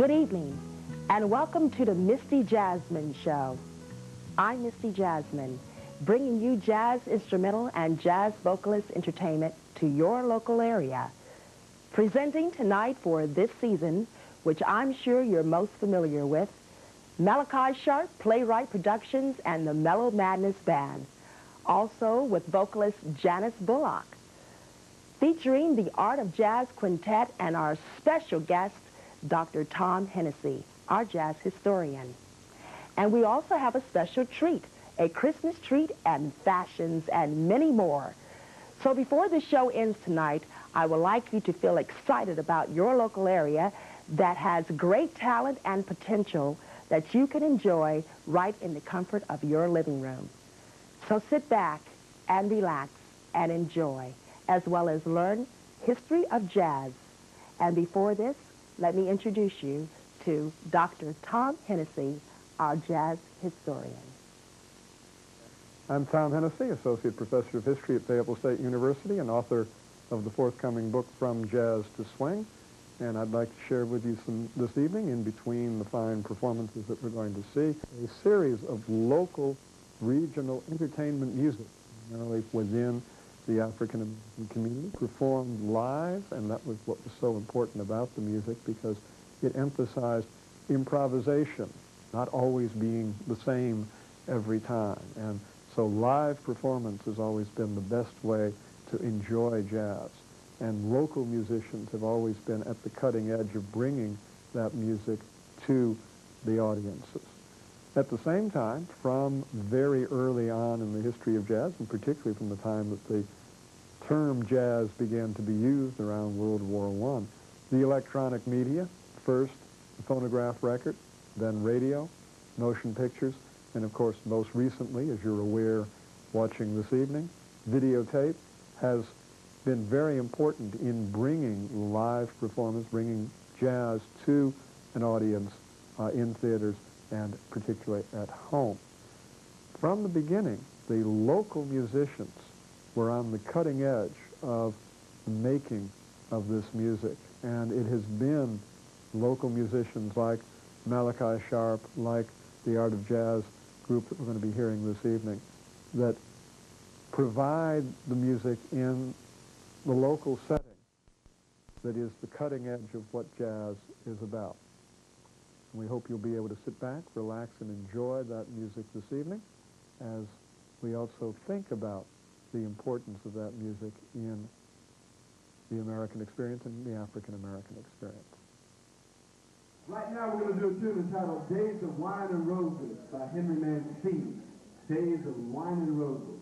Good evening, and welcome to the Misty Jazzman Show. I'm Misty Jazzman, bringing you jazz instrumental and jazz vocalist entertainment to your local area. Presenting tonight for this season, which I'm sure you're most familiar with, Malachi Sharp, Playwright Productions, and the Mellow Madness Band. Also with vocalist Janice Bullock. Featuring the Art of Jazz Quintet and our special guest, Dr. Tom Hennessy, our jazz historian. And we also have a special treat, a Christmas treat and fashions and many more. So before the show ends tonight, I would like you to feel excited about your local area that has great talent and potential that you can enjoy right in the comfort of your living room. So sit back and relax and enjoy, as well as learn history of jazz. And before this, let me introduce you to Dr. Tom Hennessy, our jazz historian. I'm Tom Hennessy, Associate Professor of History at Fayetteville State University and author of the forthcoming book, From Jazz to Swing. And I'd like to share with you this evening, in between the fine performances that we're going to see, a series of local, regional entertainment music, primarily within the African-American community, performed live, and that was what was so important about the music, because it emphasized improvisation, not always being the same every time. And so live performance has always been the best way to enjoy jazz. And local musicians have always been at the cutting edge of bringing that music to the audiences. At the same time, from very early on in the history of jazz, and particularly from the time that the term jazz began to be used around World War I, the electronic media, first the phonograph record, then radio, motion pictures, and of course most recently, as you're aware watching this evening, videotape has been very important in bringing live performance, bringing jazz to an audience in theaters and particularly at home. From the beginning, the local musicians were on the cutting edge of the making of this music, and it has been local musicians like Malachi Sharp, like the Art of Jazz group that we're going to be hearing this evening, that provide the music in the local setting that is the cutting edge of what jazz is about. We hope you'll be able to sit back, relax, and enjoy that music this evening, as we also think about the importance of that music in the American experience and the African-American experience. Right now we're going to do a tune entitled Days of Wine and Roses by Henry Mancini. Days of Wine and Roses.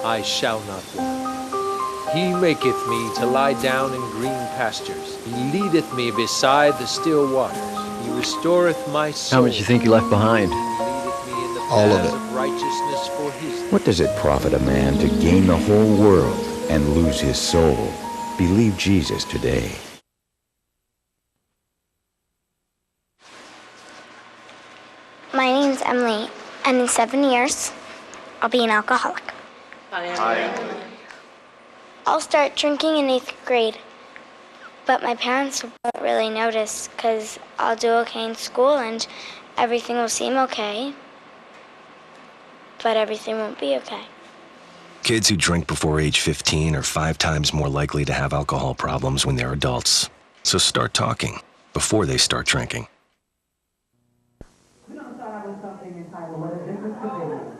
I shall not want. He maketh me to lie down in green pastures. He leadeth me beside the still waters. He restoreth my soul. How much you think you left behind? He leadeth me in the All of paths it. of righteousness for his name. What does it profit a man to gain the whole world and lose his soul? Believe Jesus today. My name's Emily, and in 7 years, I'll be an alcoholic. Hi. I'll start drinking in 8th grade, but my parents won't really notice because I'll do okay in school and everything will seem okay, but everything won't be okay. Kids who drink before age 15 are 5 times more likely to have alcohol problems when they're adults. So start talking before they start drinking. We're going to start out with something entitled a difference of opinion.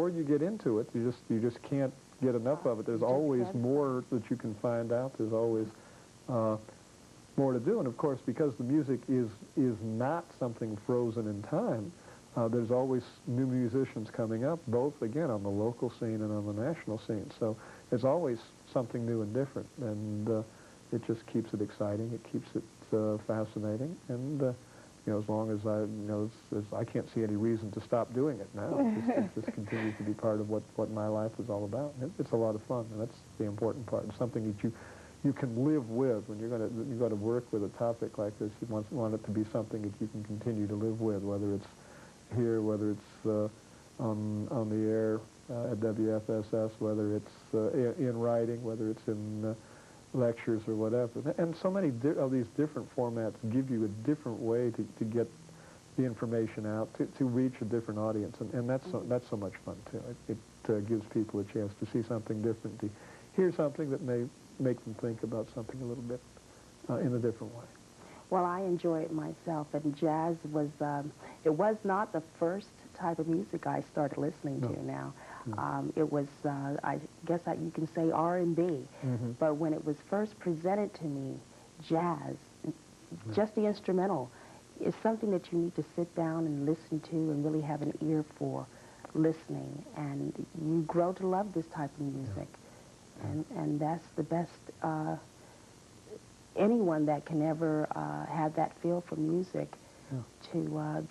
more you get into it, you just can't get enough of it. There's always more that you can find out. There's always more to do. And of course, because the music is not something frozen in time, there's always new musicians coming up, both, again, on the local scene and on the national scene. So there's always something new and different, and it just keeps it exciting. It keeps it fascinating, and you know, as long as I can't see any reason to stop doing it now. It just continues to be part of what my life is all about. And it's a lot of fun, and that's the important part. It's something that you can live with when you're going to work with a topic like this. You want it to be something that you can continue to live with, whether it's here, whether it's on the air at WFSS, whether it's in writing, whether it's in lectures or whatever. And so many of these different formats give you a different way to get the information out, to reach a different audience, and that's so much fun too. It gives people a chance to see something different, to hear something that may make them think about something a little bit in a different way. Well, I enjoy it myself, and jazz was, it was not the first type of music I started listening to now. It was, I guess you can say R&B, but when it was first presented to me, jazz, just the instrumental, is something that you need to sit down and listen to and really have an ear for listening, and you grow to love this type of music. And that's the best, anyone that can ever have that feel for music, to,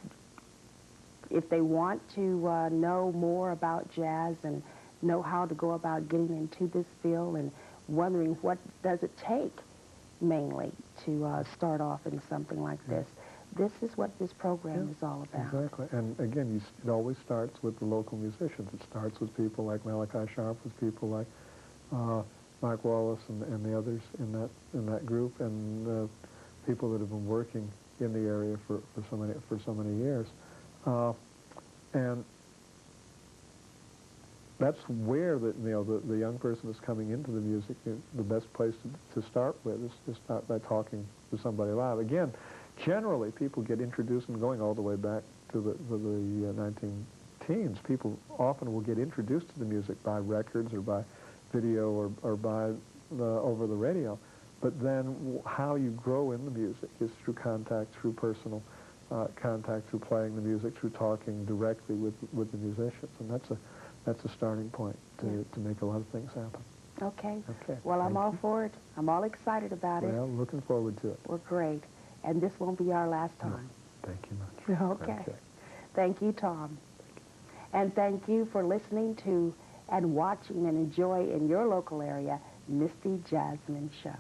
if they want to know more about jazz and know how to go about getting into this field and wondering what does it take mainly to start off in something like this. This is what this program is all about. Exactly. And again, it always starts with the local musicians. It starts with people like Malachi Sharp, with people like Mike Wallace and the others in that group, and people that have been working in the area for so many years. And that's where the young person that's coming into the music, the best place to start with is to start by talking to somebody live. Again, generally people get introduced, and going all the way back to the 19-teens, people often will get introduced to the music by records or by video or by over the radio. But then how you grow in the music is through contact, through personal contact, through playing the music, through talking directly with the musicians, and that's a starting point to make a lot of things happen. Okay. Okay. Well, I'm all for it. I'm all excited about it. Well, looking forward to it. We're great. And this won't be our last time. Thank you much. Okay. Thank you, Tom. And thank you for listening to and watching and enjoy in your local area, Misty Jazzman Show.